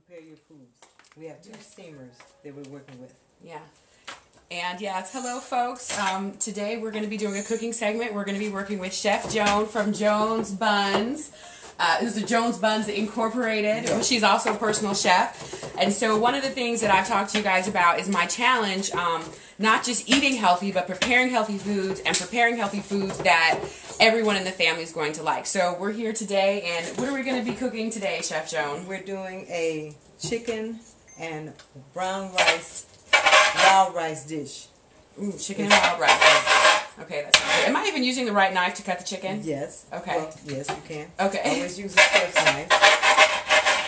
prepare your foods. We have 2 steamers that we're working with. Yeah. And yes, hello folks. Today we're going to be doing a cooking segment. We're going to be working with Chef Joan from Joan's Buns. This is Joan's Buns Incorporated. Yeah. She's also a personal chef. And so one of the things that I've talked to you guys about is my challenge, not just eating healthy, but preparing healthy foods and preparing healthy foods that everyone in the family is going to like. So we're here today, and what are we going to be cooking today, Chef Joan? We're doing a chicken and brown rice, wild rice dish. Ooh, chicken and wild rice. Okay, that's good. Am I even using the right knife to cut the chicken? Yes. Okay. Well, yes, you can. Okay. Always use a chef's knife.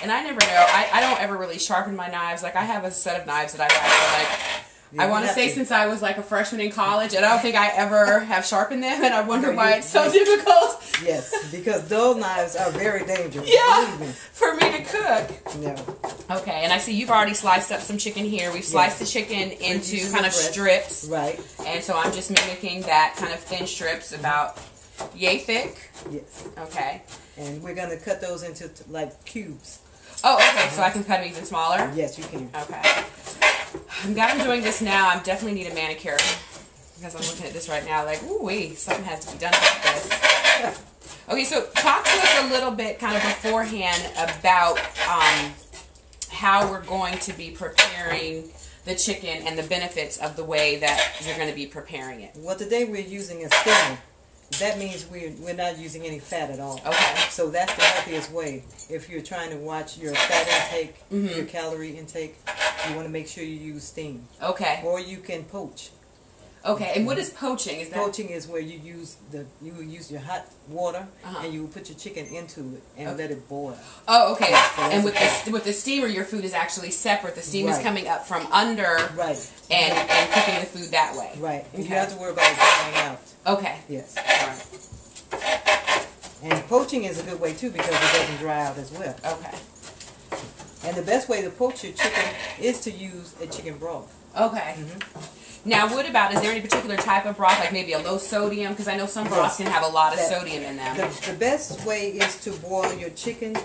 And I never know. I don't ever really sharpen my knives. Like, I have a set of knives that I have. I want to say since I was like a freshman in college, and I don't think I ever have sharpened them, and I wonder why it's so difficult. Yes, because those knives are very dangerous. Yeah, for me to cook. No. Okay, and I see you've already sliced up some chicken here. We've sliced the chicken into kind of strips. Right. And so I'm just mimicking that kind of thin strips, about yay thick. Yes. Okay. And we're going to cut those into like cubes. Oh, okay, so I can cut them even smaller? Yes, you can. Okay. I'm glad I'm doing this now. I definitely need a manicure because I'm looking at this right now like, ooh wee, something has to be done about this. Okay, so talk to us a little bit kind of beforehand about how we're going to be preparing the chicken and the benefits of the way that you're going to be preparing it. Well, today we're using a steamer. That means we're not using any fat at all. Okay. So that's the healthiest way. If you're trying to watch your fat intake, your calorie intake, you want to make sure you use steam. Okay. Or you can poach. Okay. And what is poaching? Is that poaching is where you use your hot water and you will put your chicken into it and let it boil. Oh, okay. So and with the steamer, your food is actually separate. The steam is coming up from under, and cooking the food that way. Right. Okay. You have to worry about it drying out. Okay. Yes. All right. And poaching is a good way too because it doesn't dry out as well. Okay. And the best way to poach your chicken is to use a chicken broth. Okay. Now, what about, is there any particular type of broth, like maybe a low sodium? Because I know some broths can have a lot of sodium in them. The best way is to boil your chicken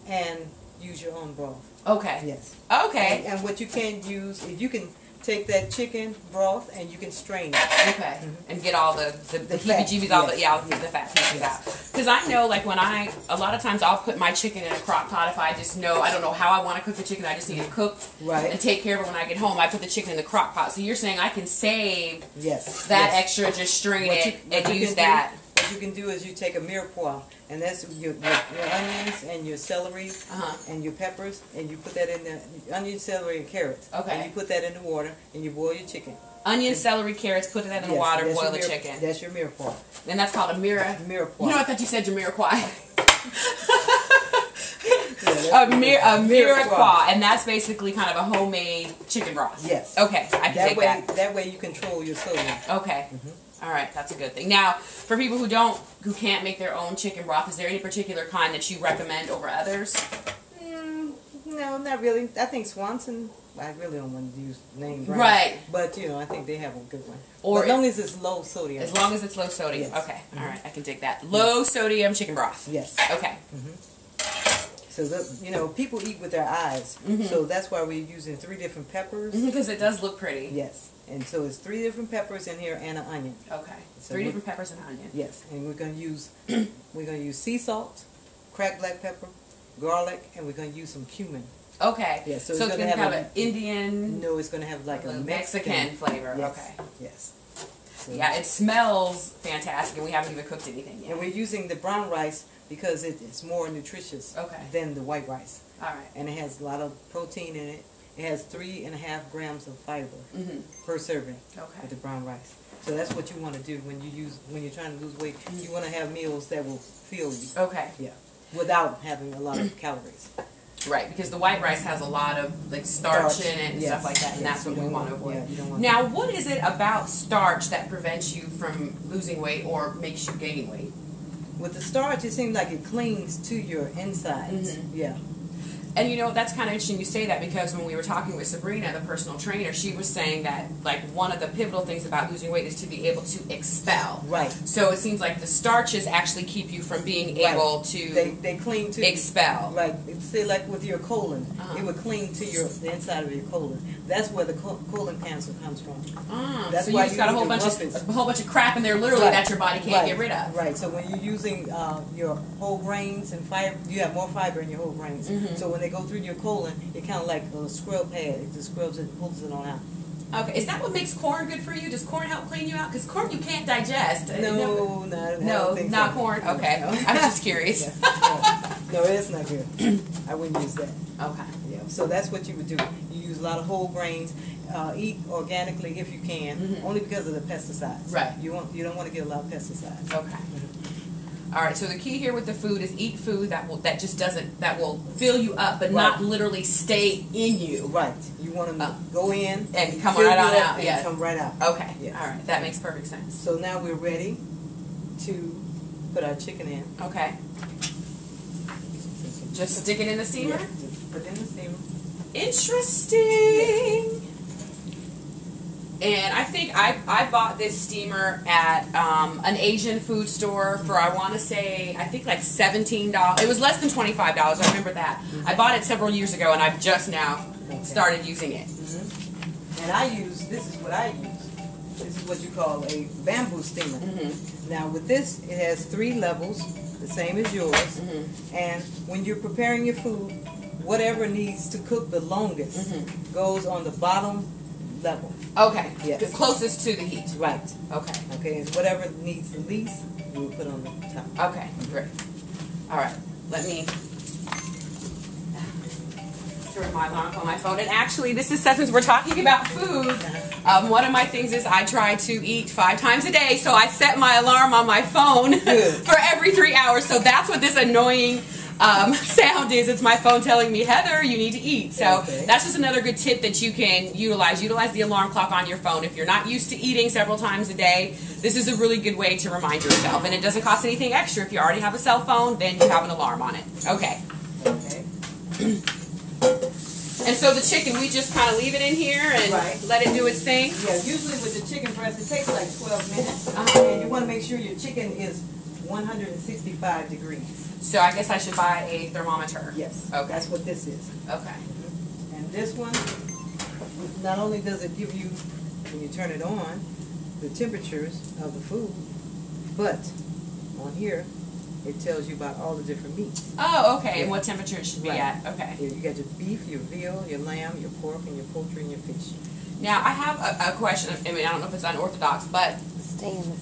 and use your own broth. Okay. Yes. Okay. And what you can use is you can take that chicken broth and you can strain it. Okay. And get all the heebie-jeebies, all the fat pieces out. Because I know, like, when a lot of times I'll put my chicken in a crock pot if I just know, I don't know how I want to cook the chicken, I just need it cooked and take care of it when I get home. I put the chicken in the crock pot. So you're saying I can save that extra, just strain it and use that. What you can do is you take a mirepoix, and that's your onions and your celery and your peppers, and you put that in the onion, celery, and carrots. Okay. And you put that in the water, and you boil your chicken. Onion, celery, carrots, put that in the water, boil the chicken. That's your mirepoix. And that's called a mirepoix. You know, I thought you said Jamiroquai. A mirepoix, and that's basically kind of a homemade chicken broth. Yes. Okay, I can take that. That way you control your sodium. Okay. All right, that's a good thing. Now, for people who can't make their own chicken broth, is there any particular kind that you recommend over others? No, not really. I think Swanson. I really don't want to use name brand. Right. But I think they have a good one. Or as long as it's low sodium. As long as it's low sodium. Yes. Okay. All right, I can take that. Low sodium chicken broth. Yes. Okay. So people eat with their eyes. So that's why we're using 3 different peppers. Because it does look pretty. Yes. And so it's 3 different peppers in here and an onion. Okay. So 3 different peppers and onion. Yes. And we're going to use sea salt, cracked black pepper, garlic, and we're going to use some cumin. Okay. Yes. So it's going to have an Indian. No, it's going to have like a Mexican flavor. Yes. Okay. Yes. So yeah, it smells fantastic, and we haven't even cooked anything yet. And we're using the brown rice because it's more nutritious than the white rice. All right. And it has a lot of protein in it. It has 3.5 grams of fiber per serving with the brown rice. So that's what you want to do when you're trying to lose weight. You want to have meals that will fill you. Okay. Yeah. Without having a lot of calories. Right, because the white rice has a lot of like starch in it and stuff like that, and that's what we want to avoid. Now, what is it about starch that prevents you from losing weight or makes you gain weight? With the starch, it seems like it clings to your insides. Yeah. And you know, that's kind of interesting you say that, because when we were talking with Sabrina, the personal trainer, she was saying that like one of the pivotal things about losing weight is to be able to expel. Right. So it seems like the starches actually keep you from being able to they cling to expel. Like say like with your colon, it would cling to the inside of your colon. That's where the colon cancer comes from. That's so why you just got a whole bunch of crap in there literally that your body can't get rid of. Right. So when you're using your whole grains and fiber, you have more fiber in your whole grains. So when they go through your colon, it kind of like a scrub pad. It just scrubs it, pulls it on out. Okay, is that what makes corn good for you? Does corn help clean you out? Because corn you can't digest. No, not corn. Okay, no. I was just curious. No, it's not good. I wouldn't use that. Okay. Yeah. So that's what you would do. You use a lot of whole grains. Eat organically if you can, only because of the pesticides. Right. You don't want to get a lot of pesticides. Okay. All right, so the key here with the food is eat food that will fill you up, but not literally stay in you. Right. You want them to go in and come right on out. And come right out. Okay. Yes. All right, that makes perfect sense. So now we're ready to put our chicken in. Okay. Just stick it in the steamer. Yeah, just put it in the steamer. Interesting. And I think I bought this steamer at an Asian food store for, I want to say, I think like $17. It was less than $25. I remember that. I bought it several years ago, and I've just now started using it. And this is what I use. This is what you call a bamboo steamer. Now with this, it has 3 levels, the same as yours. And when you're preparing your food, whatever needs to cook the longest goes on the bottom level. Okay. Yes. The closest to the heat. Right. Okay. Okay, and whatever needs the least, we'll put on the top. Okay, great. All right, let me turn my alarm on my phone. And actually, this is since we're talking about food, one of my things is I try to eat 5 times a day, so I set my alarm on my phone for every 3 hours. So that's what this annoying sound is. It's my phone telling me, Heather, you need to eat. So that's just another good tip that you can utilize. Utilize the alarm clock on your phone. If you're not used to eating several times a day, this is a really good way to remind yourself. And it doesn't cost anything extra. If you already have a cell phone, then you have an alarm on it. Okay. And so the chicken, we just kind of leave it in here and let it do its thing? Yeah, usually with the chicken breast, it takes like 12 minutes. And you want to make sure your chicken is 165 degrees. So I guess I should buy a thermometer. Yes. Okay. That's what this is. Okay. And this one, not only does it give you, when you turn it on, the temperatures of the food, but on here, it tells you about all the different meats. Oh, okay. And what temperature it should be at. Okay. Here you got your beef, your veal, your lamb, your pork, and your poultry, and your fish. Now, I have a question. I mean, I don't know if it's unorthodox, but... Stay in this.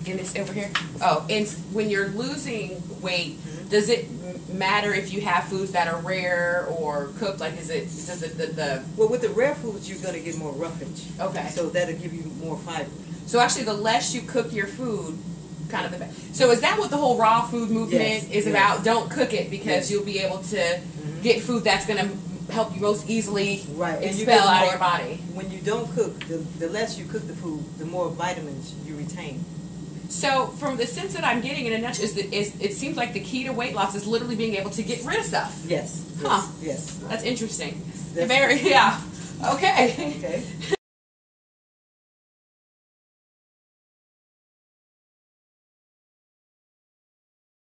In this over here? Oh, and when you're losing weight, does it matter if you have foods that are rare or cooked? Like, does it Well, with the rare foods, you're going to get more roughage. Okay. So that'll give you more fiber. So actually, the less you cook your food, kind of the better. So is that what the whole raw food movement is about? Don't cook it, because you'll be able to get food that's going to help you most easily expel out of your body. When you don't cook, the less you cook the food, the more vitamins you retain. So, from the sense that I'm getting in a nutshell, it seems like the key to weight loss is literally being able to get rid of stuff. Yes. Huh. Yes. That's interesting. That's Okay. okay.